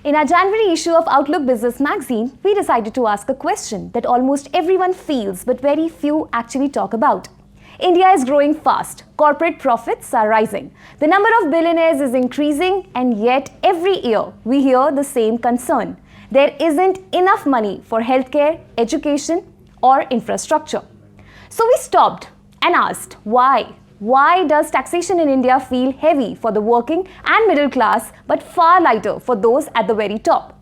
In our January issue of Outlook Business magazine, we decided to ask a question that almost everyone feels but very few actually talk about. India is growing fast, corporate profits are rising, the number of billionaires is increasing, and yet every year we hear the same concern. There isn't enough money for healthcare, education, or infrastructure. So we stopped and asked why. Why does taxation in India feel heavy for the working and middle class but far lighter for those at the very top?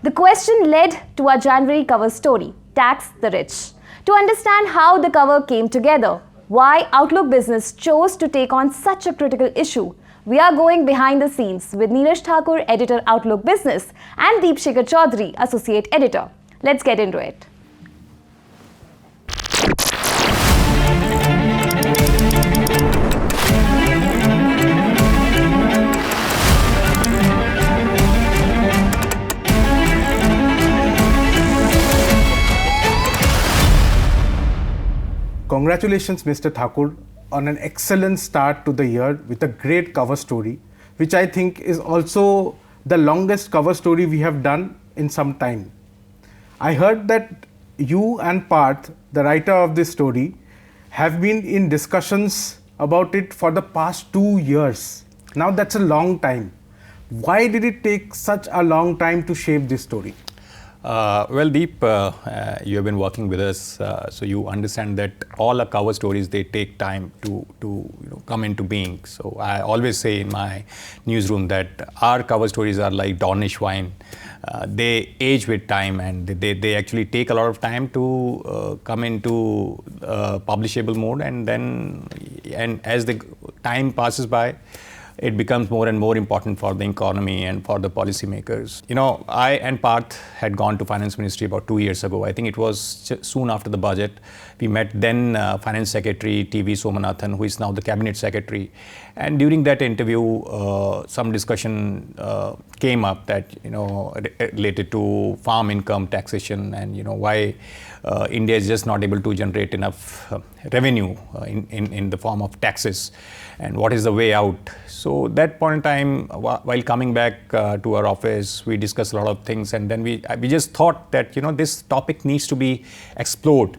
The question led to our January cover story, Tax the Rich. To understand how the cover came together, why Outlook Business chose to take on such a critical issue, we are going behind the scenes with Neeraj Thakur, editor Outlook Business, and Deep Shikhar Chaudhary, associate editor. Let's get into it. Congratulations, Mr. Thakur, on an excellent start to the year with a great cover story, which I think is also the longest cover story we have done in some time. I heard that you and Parth, the writer of this story, have been in discussions about it for the past 2 years. Now that's a long time. Why did it take such a long time to shape this story? Well, Deep, you have been working with us, so you understand that all our cover stories, they take time to come into being. So I always say in my newsroom that our cover stories are like Dornish wine. They age with time, and they actually take a lot of time to come into publishable mode, and as the time passes by, it becomes more and more important for the economy and for the policymakers. You know, I and Parth had gone to Finance Ministry about 2 years ago. I think it was soon after the budget. We met then Finance Secretary T.V. Somanathan, who is now the Cabinet Secretary. And during that interview, some discussion came up that, related to farm income taxation and, why India is just not able to generate enough revenue in the form of taxes, and what is the way out. So that point in time, while coming back to our office, we discussed a lot of things, and then we just thought that this topic needs to be explored.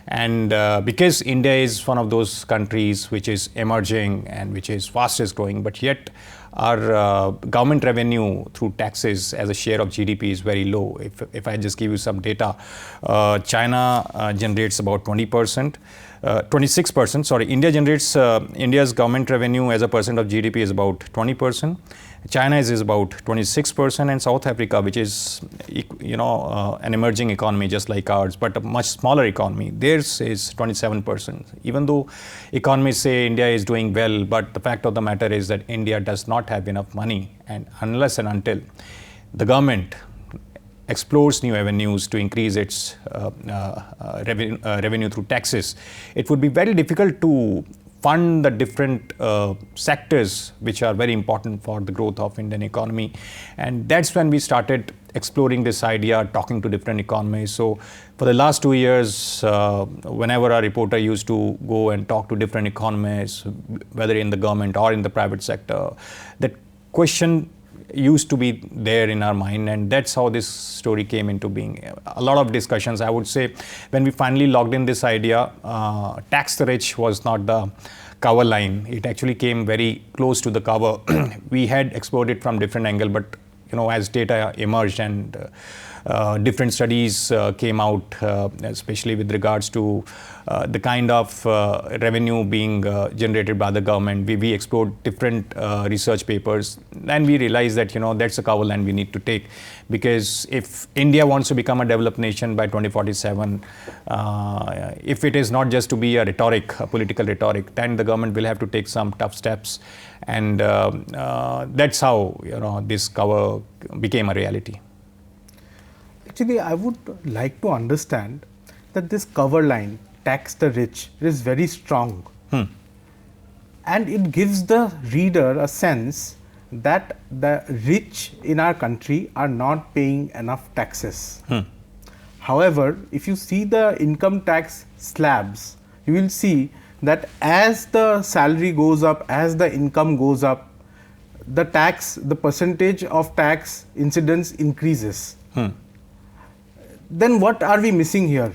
And because India is one of those countries which is emerging and which is fastest growing, but yet our government revenue through taxes as a share of GDP is very low. If I just give you some data, China generates about 26%. India generates, India's government revenue as a percent of GDP is about 20%. China is about 26%, and South Africa, which is, an emerging economy just like ours, but a much smaller economy, theirs is 27%. Even though economists say India is doing well, but the fact of the matter is that India does not have enough money, and unless and until the government explores new avenues to increase its revenue through taxes, it would be very difficult to fund the different sectors which are very important for the growth of Indian economy. And that's when we started exploring this idea, talking to different economists. So for the last 2 years, whenever our reporter used to go and talk to different economists, whether in the government or in the private sector, that question used to be there in our mind, and that's how this story came into being. A lot of discussions, I would say, when we finally logged in this idea, tax the rich was not the cover line. It actually came very close to the cover. We had explored it from different angle, but as data emerged and different studies came out, especially with regards to the kind of revenue being generated by the government. We explored different research papers, and we realized that that's a cover line we need to take, because if India wants to become a developed nation by 2047, if it is not just to be a rhetoric, a political rhetoric, then the government will have to take some tough steps, and that's how this cover became a reality. Actually, I would like to understand that this cover line, tax the rich, is very strong. And it gives the reader a sense that the rich in our country are not paying enough taxes. However, if you see the income tax slabs, you will see that as the salary goes up, as the income goes up, the percentage of tax incidence increases, then what are we missing here?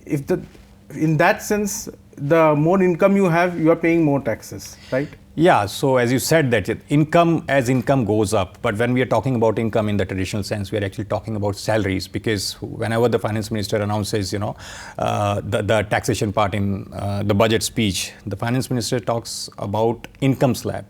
In that sense, the more income you have, you are paying more taxes, right? Yeah, so as you said that income goes up, but when we are talking about income in the traditional sense, we are actually talking about salaries, because whenever the finance minister announces, the taxation part in the budget speech, the finance minister talks about income slab.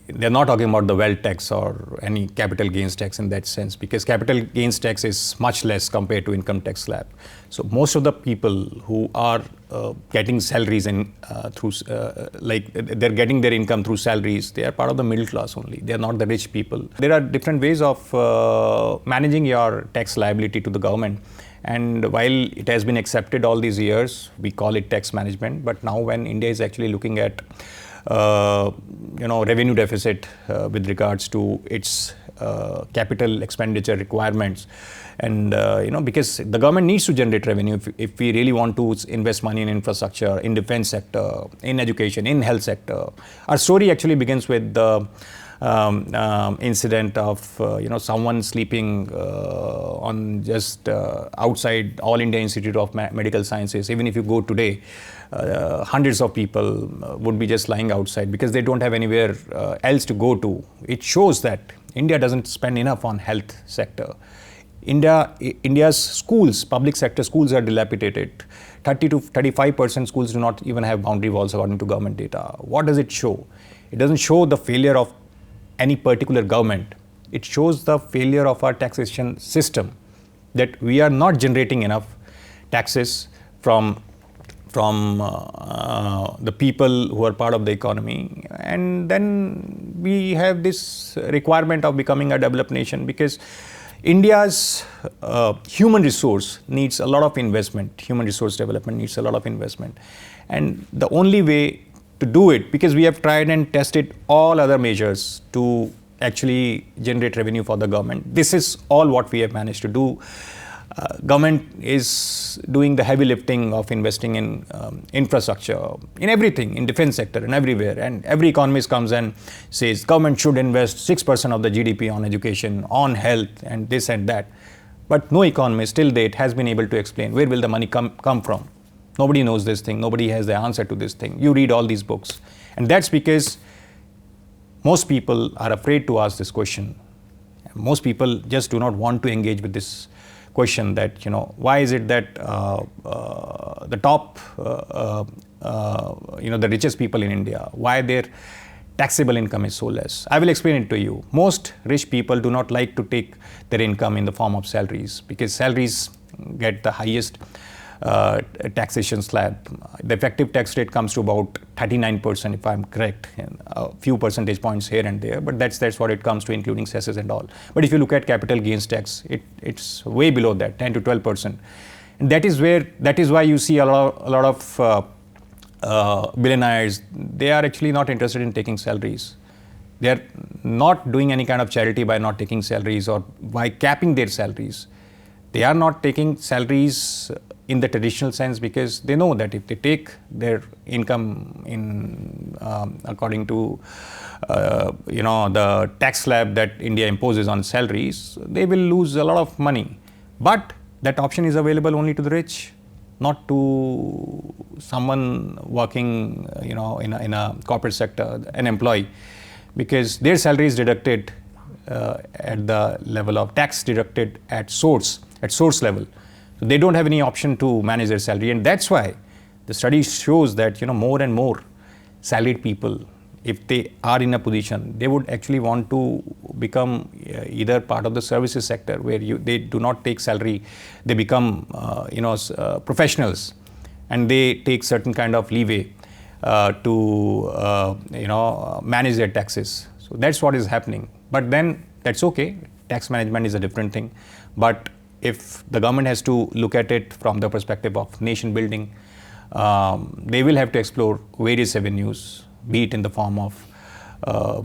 They're not talking about the wealth tax or any capital gains tax in that sense, because capital gains tax is much less compared to income tax slab. So most of the people who are getting salaries and they're getting their income through salaries, they are part of the middle class only. They are not the rich people. There are different ways of managing your tax liability to the government. And while it has been accepted all these years, we call it tax management. But now when India is actually looking at revenue deficit with regards to its capital expenditure requirements, and because the government needs to generate revenue if we really want to invest money in infrastructure, in defense sector, in education, in health sector. Our story actually begins with the incident of someone sleeping on just outside All India Institute of Medical Sciences. Even if you go today, hundreds of people would be just lying outside because they don't have anywhere else to go to. It shows that India doesn't spend enough on health sector. India's schools, public sector schools, are dilapidated. 30 to 35% schools do not even have boundary walls according to government data. What does it show? It doesn't show the failure of any particular government. It shows the failure of our taxation system, that we are not generating enough taxes from the people who are part of the economy. And then we have this requirement of becoming a developed nation, because India's human resource needs a lot of investment. Human resource development needs a lot of investment. And the only way to do it, because we have tried and tested all other measures to actually generate revenue for the government. This is all what we have managed to do. Government is doing the heavy lifting of investing in infrastructure, in everything, in defense sector and everywhere. And every economist comes and says government should invest 6% of the GDP on education, on health, and this and that. But no economist till date has been able to explain where will the money come from. Nobody knows this thing. Nobody has the answer to this thing. You read all these books. And that's because most people are afraid to ask this question. Most people just do not want to engage with this question, that, why is it that the top, the richest people in India, why their taxable income is so less? I will explain it to you. Most rich people do not like to take their income in the form of salaries, because salaries get the highest taxation slab. The effective tax rate comes to about 39%, if I'm correct, and a few percentage points here and there, but that's what it comes to, including cesses and all. But if you look at capital gains tax, it's way below that, 10 to 12%. And that is why you see a lot of billionaires. They are actually not interested in taking salaries. They are not doing any kind of charity by not taking salaries or by capping their salaries. They are not taking salaries in the traditional sense, because they know that if they take their income in according to the tax slab that India imposes on salaries, they will lose a lot of money. But that option is available only to the rich, not to someone working in a corporate sector, an employee, because their salary is deducted at the level of tax, deducted at source level. So they don't have any option to manage their salary, and that's why the study shows that more and more salaried people, if they are in a position, they would actually want to become either part of the services sector, where they do not take salary, they become professionals, and they take certain kind of leeway to manage their taxes. So that's what is happening. But then that's okay. Tax management is a different thing. But if the government has to look at it from the perspective of nation building, they will have to explore various avenues, be it in the form of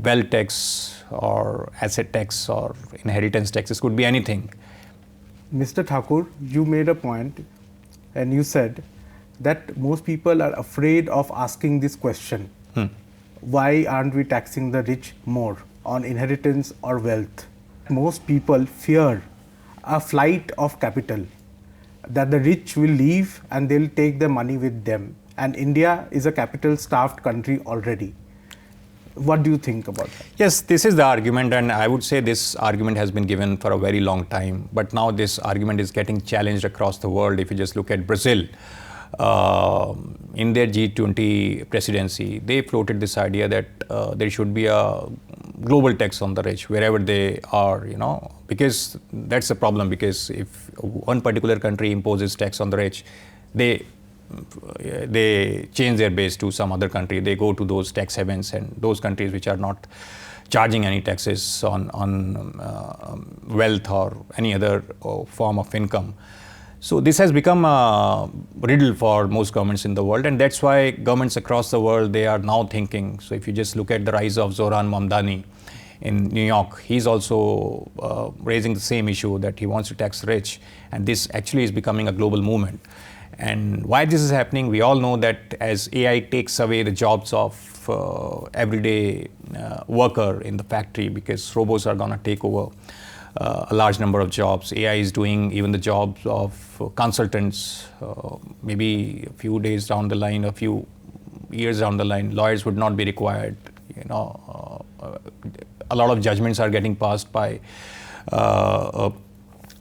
wealth tax or asset tax or inheritance taxes, could be anything. Mr. Thakur, you made a point and you said that most people are afraid of asking this question why aren't we taxing the rich more on inheritance or wealth? Most people fear a flight of capital, that the rich will leave and they'll take their money with them. And India is a capital-starved country already. What do you think about that? Yes, this is the argument, and I would say this argument has been given for a very long time. But now this argument is getting challenged across the world. If you just look at Brazil, in their G20 presidency, they floated this idea that there should be a global tax on the rich wherever they are, because that's a problem. Because if one particular country imposes tax on the rich, they change their base to some other country. They go to those tax havens and those countries which are not charging any taxes on wealth or any other form of income. So this has become a riddle for most governments in the world, and that's why governments across the world, they are now thinking. So if you just look at the rise of Zoran Mamdani in New York, he's also raising the same issue, that he wants to tax the rich, and this actually is becoming a global movement. And why this is happening, we all know that as AI takes away the jobs of everyday worker in the factory, because robots are going to take over a large number of jobs. AI is doing even the jobs of consultants. Maybe a few days down the line, a few years down the line, lawyers would not be required. A lot of judgments are getting passed by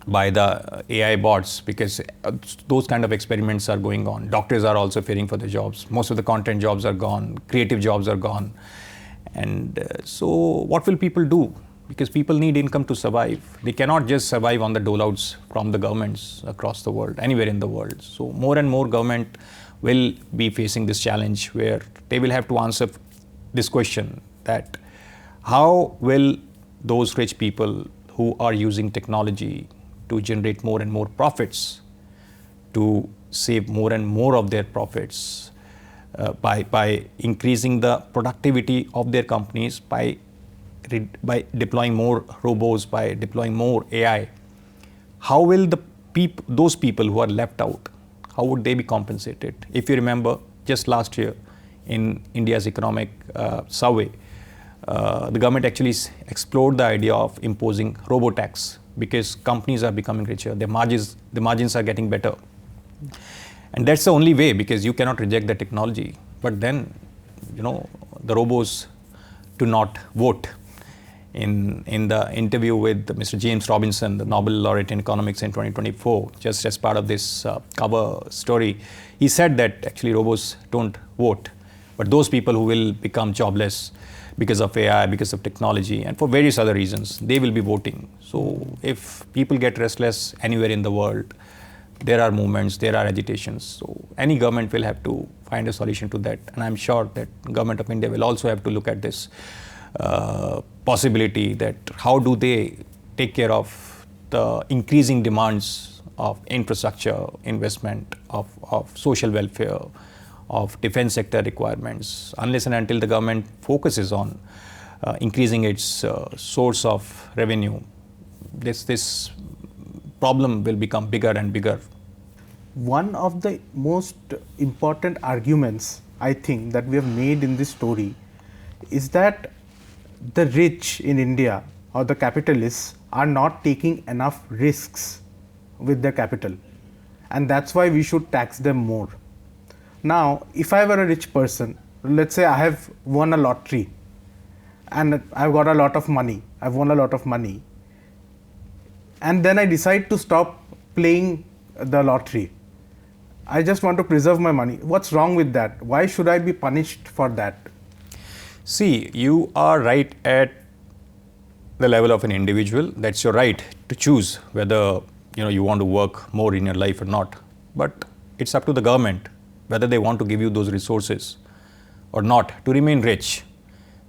the AI bots, because those kind of experiments are going on. Doctors are also fearing for their jobs. Most of the content jobs are gone. Creative jobs are gone. And so what will people do? Because people need income to survive. They cannot just survive on the doleouts from the governments across the world, anywhere in the world. So more and more government will be facing this challenge, where they will have to answer this question, that how will those rich people who are using technology to generate more and more profits, to save more and more of their profits by increasing the productivity of their companies, by deploying more robots, by deploying more AI, how will those people who are left out, how would they be compensated? If you remember, just last year in India's economic survey, the government actually explored the idea of imposing robo-tax, because companies are becoming richer, the margins are getting better. And that's the only way, because you cannot reject the technology. But then, the robots do not vote. In the interview with Mr. James Robinson, the Nobel laureate in economics in 2024, just as part of this cover story, he said that actually robots don't vote, but those people who will become jobless because of AI, because of technology, and for various other reasons, they will be voting. So if people get restless anywhere in the world, there are movements, there are agitations. So any government will have to find a solution to that. And I'm sure that government of India will also have to look at this possibility, that how do they take care of the increasing demands of infrastructure investment, of social welfare, of defense sector requirements, unless and until the government focuses on increasing its source of revenue, this problem will become bigger and bigger. One of the most important arguments, I think, that we have made in this story is that the rich in India, or the capitalists, are not taking enough risks with their capital, and that's why we should tax them more. Now, if I were a rich person, let's say I have won a lottery and I've got a lot of money, I've won a lot of money, and then I decide to stop playing the lottery. I just want to preserve my money. What's wrong with that? Why should I be punished for that? See, you are right at the level of an individual. That's your right to choose whether you want to work more in your life or not. But it's up to the government whether they want to give you those resources or not to remain rich.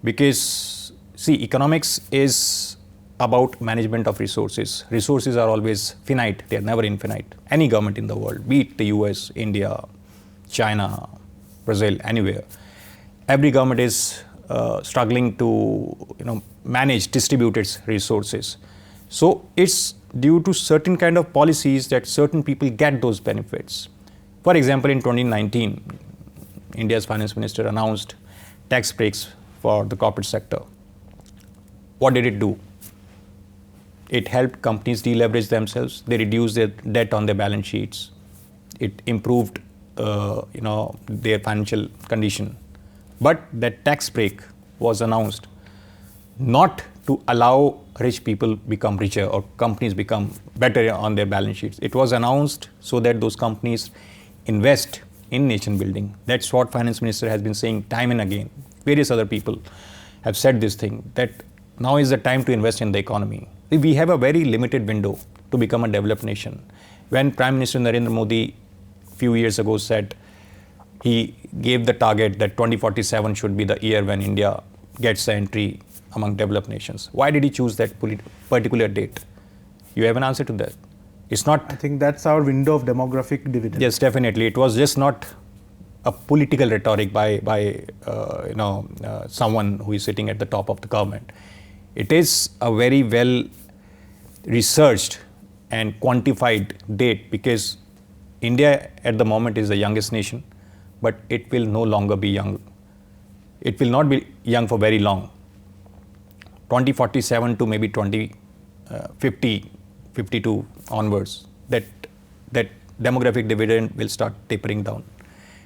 Because see, economics is about management of resources. Resources are always finite, they are never infinite. Any government in the world, be it the US, India, China, Brazil, anywhere, every government is struggling to manage, distribute its resources. So it's due to certain kind of policies that certain people get those benefits. For example, in 2019, India's finance minister announced tax breaks for the corporate sector. What did it do? It helped companies deleverage themselves. They reduced their debt on their balance sheets. It improved, their financial condition. But that tax break was announced not to allow rich people become richer or companies become better on their balance sheets. It was announced so that those companies invest in nation building. That's what Finance Minister has been saying time and again. Various other people have said this thing, that now is the time to invest in the economy. We have a very limited window to become a developed nation. When Prime Minister Narendra Modi a few years ago said, he gave the target that 2047 should be the year when India gets the entry among developed nations. Why did he choose that particular date? You have an answer to that. It's not. I think that's our window of demographic dividend. Yes, definitely. It was just not a political rhetoric by someone who is sitting at the top of the government. It is a very well researched and quantified date, because India at the moment is the youngest nation, but it will no longer be young. It will not be young for very long. 2047 to maybe 2050, 52 onwards, that demographic dividend will start tapering down.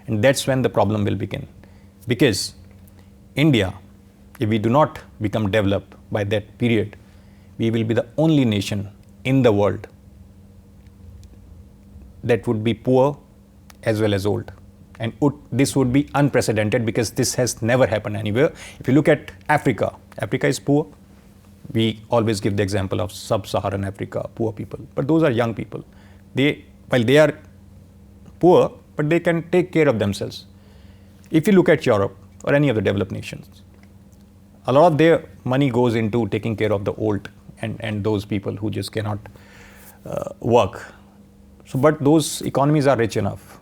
And that's when the problem will begin. Because India, if we do not become developed by that period, we will be the only nation in the world that would be poor as well as old. And this would be unprecedented, because this has never happened anywhere. If you look at Africa, Africa is poor. We always give the example of sub-Saharan Africa, poor people. But those are young people. While they are poor, but they can take care of themselves. If you look at Europe or any of the developed nations, a lot of their money goes into taking care of the old and those people who just cannot work. But those economies are rich enough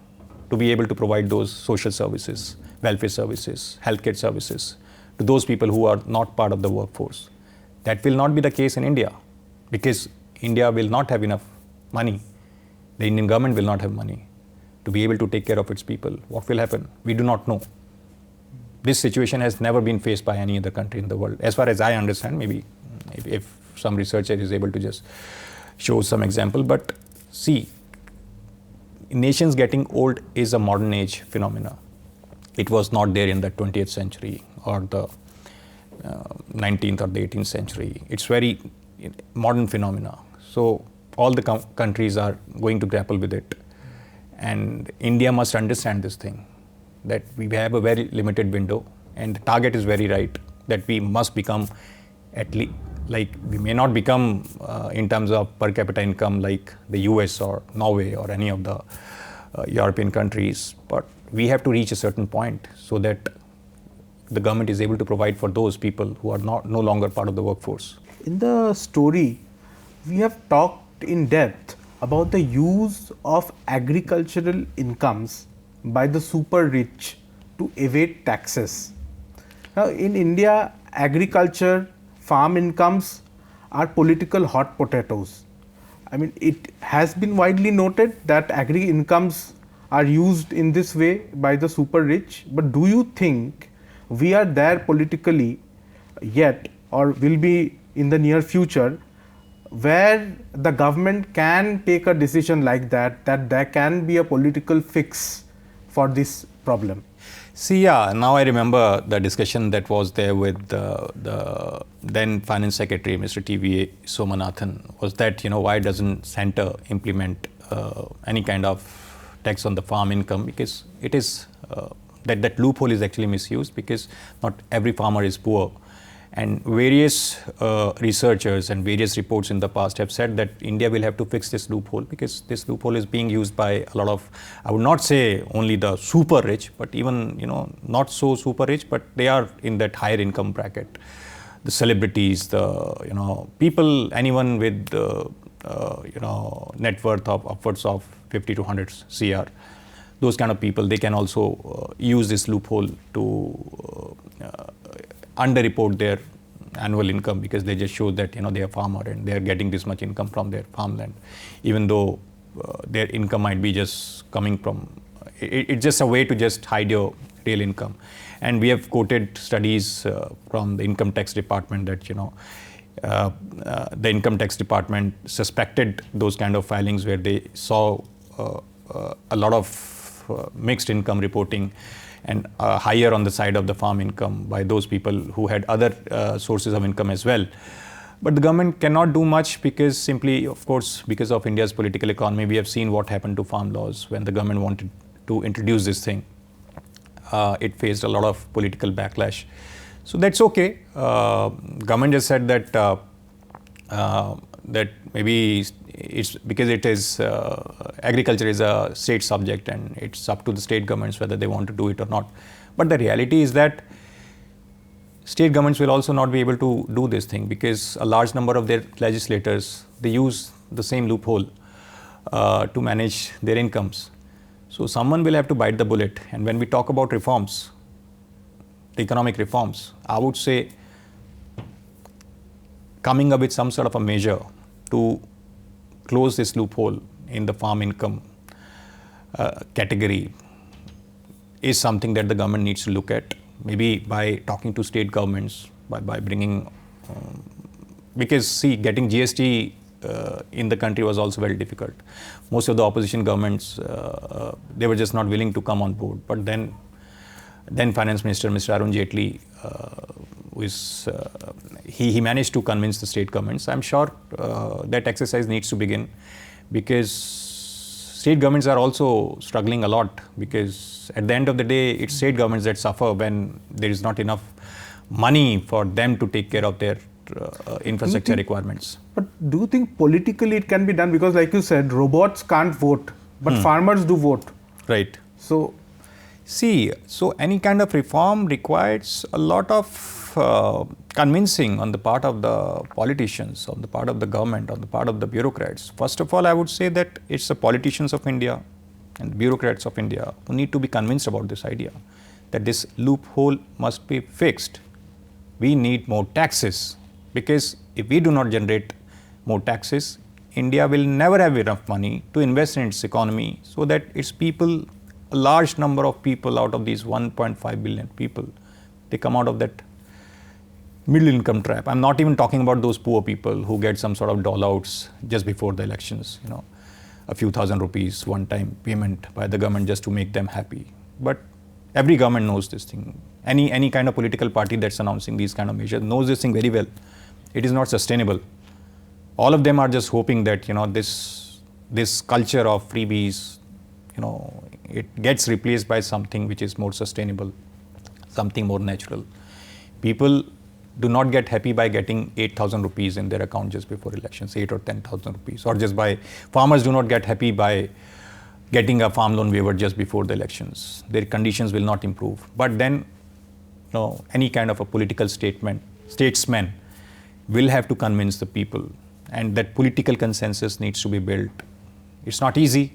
to be able to provide those social services, welfare services, healthcare services to those people who are not part of the workforce. That will not be the case in India, because India will not have enough money. The Indian government will not have money to be able to take care of its people. What will happen? We do not know. This situation has never been faced by any other country in the world. As far as I understand, maybe if some researcher is able to just show some example. But see, nations getting old is a modern age phenomena. It was not there in the 20th century or the 19th or the 18th century. It's very modern phenomena. So all the countries are going to grapple with it. And India must understand this thing, that we have a very limited window, and the target is very right, that we must become at least, like, we may not become in terms of per capita income like the US or Norway or any of the European countries, but we have to reach a certain point so that the government is able to provide for those people who are no longer part of the workforce. In the story, we have talked in depth about the use of agricultural incomes by the super rich to evade taxes. Now, in India, agriculture, farm incomes are political hot potatoes. I mean, it has been widely noted that agri incomes are used in this way by the super rich, but do you think we are there politically yet, or will be in the near future, where the government can take a decision like that there can be a political fix for this problem? See, yeah, now I remember the discussion that was there with the then Finance Secretary, Mr. T.V. Somanathan, was that, why doesn't Center implement any kind of tax on the farm income, because it is that loophole is actually misused, because not every farmer is poor. And various researchers and various reports in the past have said that India will have to fix this loophole, because this loophole is being used by a lot of, I would not say only the super rich, but even not so super rich, but they are in that higher income bracket. The celebrities, the people, anyone with net worth of upwards of 50 to 100 CR, those kind of people, they can also use this loophole to underreport their annual income, because they just show that they are farmer and they are getting this much income from their farmland, even though their income might be just coming from, it's just a way to just hide your real income. And we have quoted studies from the income tax department that, the income tax department suspected those kind of filings where they saw a lot of mixed income reporting and higher on the side of the farm income by those people who had other sources of income as well. But the government cannot do much because simply, of course, because of India's political economy. We have seen what happened to farm laws when the government wanted to introduce this thing. It faced a lot of political backlash. So that's okay. Government just said that that maybe it's because it is agriculture is a state subject and it's up to the state governments whether they want to do it or not. But the reality is that state governments will also not be able to do this thing because a large number of their legislators, they use the same loophole to manage their incomes. So someone will have to bite the bullet. And when we talk about reforms, the economic reforms, I would say coming up with some sort of a measure to close this loophole in the farm income category is something that the government needs to look at. Maybe by talking to state governments, by bringing, because see, getting GST in the country was also very difficult. Most of the opposition governments, they were just not willing to come on board. But then Finance Minister, Mr. Arun Jaitley, he managed to convince the state governments. I'm sure that exercise needs to begin because state governments are also struggling a lot because at the end of the day, it's state governments that suffer when there is not enough money for them to take care of their infrastructure requirements. But do you think politically it can be done? Because like you said, robots can't vote, but farmers do vote. Right. So, so any kind of reform requires a lot of convincing on the part of the politicians, on the part of the government, on the part of the bureaucrats. First of all, I would say that it's the politicians of India and the bureaucrats of India who need to be convinced about this idea that this loophole must be fixed. We need more taxes because if we do not generate more taxes, India will never have enough money to invest in its economy so that its people, a large number of people out of these 1.5 billion people, they come out of that middle income trap. I'm not even talking about those poor people who get some sort of dole outs just before the elections, a few thousand rupees one-time payment by the government just to make them happy. But every government knows this thing. Any kind of political party that's announcing these kind of measures knows this thing very well. It is not sustainable. All of them are just hoping that this culture of freebies, it gets replaced by something which is more sustainable, something more natural. People do not get happy by getting 8,000 rupees in their account just before elections, 8 or 10,000 rupees, or just by farmers do not get happy by getting a farm loan waiver just before the elections. Their conditions will not improve. But then, any kind of a political statesman will have to convince the people, and that political consensus needs to be built. It's not easy,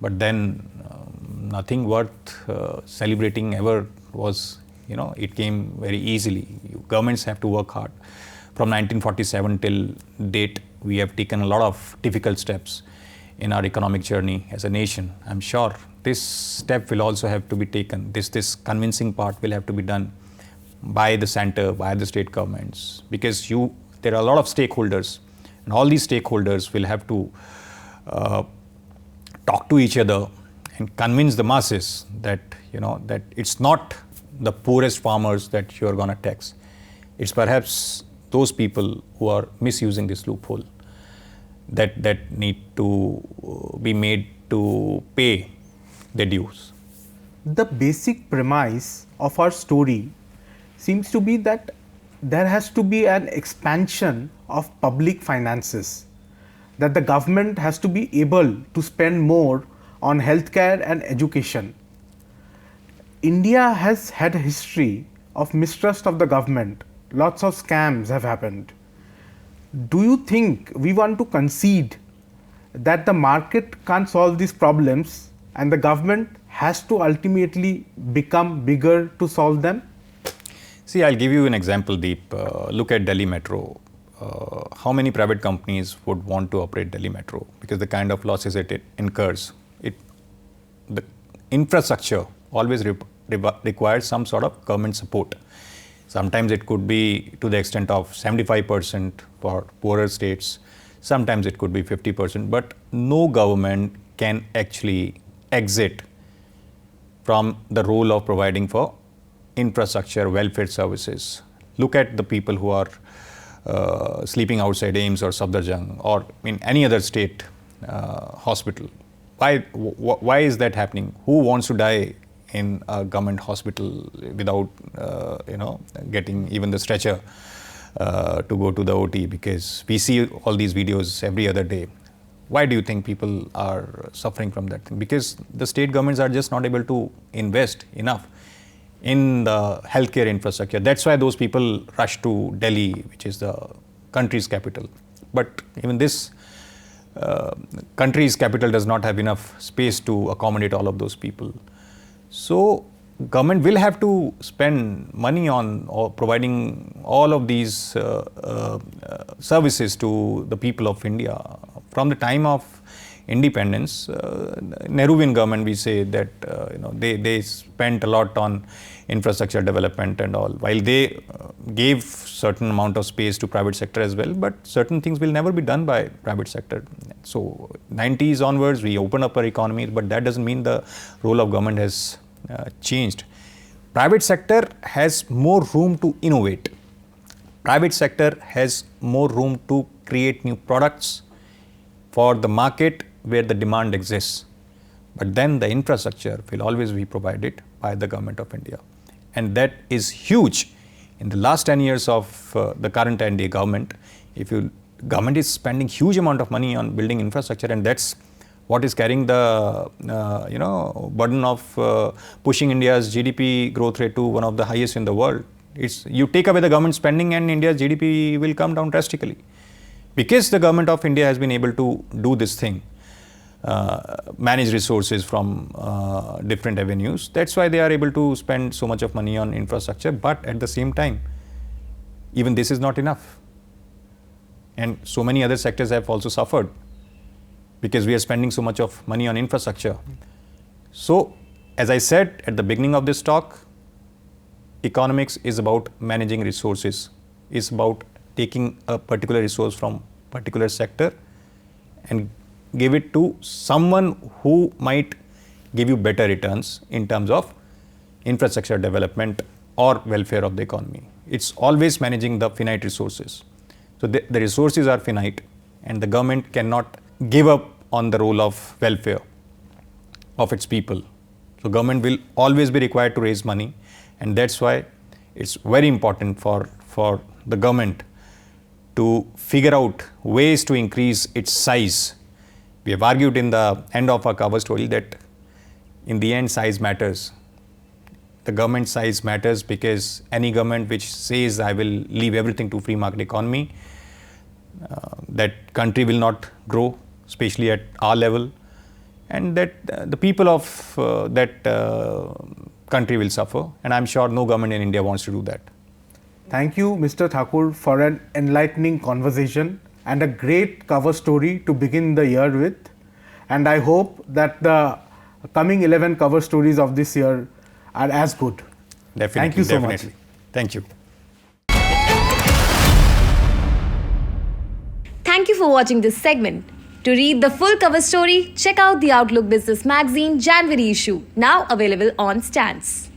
but then nothing worth celebrating ever was. It came very easily. Governments have to work hard. From 1947 till date, we have taken a lot of difficult steps in our economic journey as a nation. I'm sure this step will also have to be taken. This convincing part will have to be done by the center, by the state governments, because there are a lot of stakeholders, and all these stakeholders will have to talk to each other and convince the masses that that it's not the poorest farmers that you're going to tax. It's perhaps those people who are misusing this loophole that need to be made to pay their dues. the basic premise of our story seems to be that there has to be an expansion of public finances, that the government has to be able to spend more on healthcare and education. India has had a history of mistrust of the government. Lots of scams have happened. Do you think we want to concede that the market can't solve these problems and the government has to ultimately become bigger to solve them? See, I'll give you an example, Deep. Look at Delhi Metro. How many private companies would want to operate Delhi Metro? Because the kind of losses it incurs. The infrastructure always requires some sort of government support. Sometimes it could be to the extent of 75% for poorer states. Sometimes it could be 50%, but no government can actually exit from the role of providing for infrastructure, welfare services. Look at the people who are sleeping outside AIIMS or Safdarjung or in any other state hospital. Why is that happening? Who wants to die in a government hospital without getting even the stretcher to go to the OT? Because we see all these videos every other day. Why do you think people are suffering from that? Because the state governments are just not able to invest enough in the healthcare infrastructure. That's why those people rush to Delhi, which is the country's capital. But even this country's capital does not have enough space to accommodate all of those people. So government will have to spend money on providing all of these services to the people of India. From the time of independence, Nehruvian government, we say that they spent a lot on infrastructure development and all, while they gave certain amount of space to private sector as well, but certain things will never be done by private sector. So 90s onwards, we open up our economy, but that doesn't mean the role of government has changed. Private sector has more room to innovate. Private sector has more room to create new products for the market where the demand exists. But then the infrastructure will always be provided by the government of India. And that is huge. In the last 10 years of the current NDA government, government is spending huge amount of money on building infrastructure, and that's what is carrying the burden of pushing India's GDP growth rate to one of the highest in the world. You take away the government spending and India's GDP will come down drastically. Because the government of India has been able to do this thing, manage resources from different avenues, that's why they are able to spend so much of money on infrastructure. But at the same time, even this is not enough. And so many other sectors have also suffered because we are spending so much of money on infrastructure. So, as I said at the beginning of this talk, economics is about managing resources. It's about taking a particular resource from particular sector and give it to someone who might give you better returns in terms of infrastructure development or welfare of the economy. It's always managing the finite resources. So the resources are finite, and the government cannot give up on the role of welfare of its people. So government will always be required to raise money, and that's why it's very important for the government to figure out ways to increase its size. We have argued in the end of our cover story that in the end size matters. The government size matters because any government which says I will leave everything to free market economy, that country will not grow, especially at our level, and that the people of that country will suffer. And I'm sure no government in India wants to do that. Thank you, Mr. Thakur, for an enlightening conversation and a great cover story to begin the year with. And I hope that the coming 11 cover stories of this year are as good. Definitely. Thank you so definitely. much. Thank you. Thank you for watching this segment. To read the full cover story, check out the Outlook Business Magazine January issue, now available on stands.